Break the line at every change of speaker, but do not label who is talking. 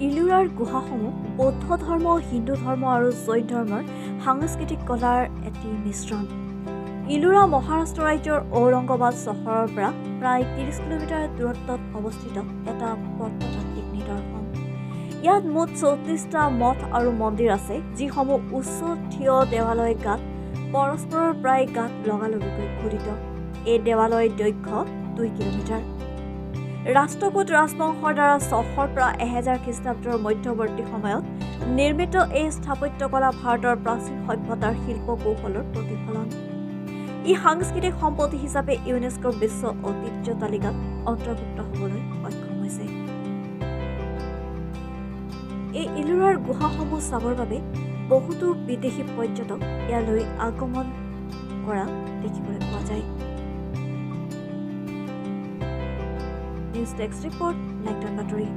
ইলোৰাৰ গুহাসমূহ বৌদ্ধ ধৰ্ম, হিন্দু ধৰ্ম আৰু জৈন ধৰ্মৰ সাংস্কৃতিক কলাৰ এটি মিশ্ৰণ। ইলোৰা মহাৰাষ্ট্ৰ ৰাজ্যৰ ঔৰংগাবাদ চহৰৰ পৰা প্ৰায় 30 কিলোমিটাৰ দূৰত্বত অৱস্থিত এটা প্ৰত্নতাত্ত্বিক নিদৰ্শন। ইয়াত মুঠ 34টা মঠ আৰু মন্দিৰ আছে, যিসমূহ উচ্চ থিয় দেৱালয় গাঁত পৰস্পৰৰ প্ৰায় গাঁত লগালগিকৈ খোদিত। এই দেৱালয়ৰ দৈৰ্ঘ্য 2 কিলোমিটাৰ। ৰাষ্ট্ৰকূট ৰাজবংশৰ দ্বাৰা 600 পৰা 1000 খ্ৰীষ্টাব্দৰ মধ্যৱৰ্তী সময়ত নিৰ্মিত এই স্থাপত্যকলা ভাৰতৰ প্ৰাচীন সভ্যতাৰ শিল্প কৌশলৰ প্ৰতিফলন। ই সাংস্কৃতিক সম্পত্তি হিচাপে ইউনেস্কোৰ বিশ্ব ঐতিহ্য তালিকাত অন্তৰ্ভুক্ত হ'বলৈ সক্ষম হৈছে। এই ইলোৰাৰ গুহাসমূহ চাবৰ বাবে বহুতো বিদেশী পৰ্যটক ইয়ালৈ আগমন কৰা দেখিবলৈ পোৱা যায়। নিউজ ডেস্ক ৰিপৰ্ট, লাইটাৰ বাতৰি।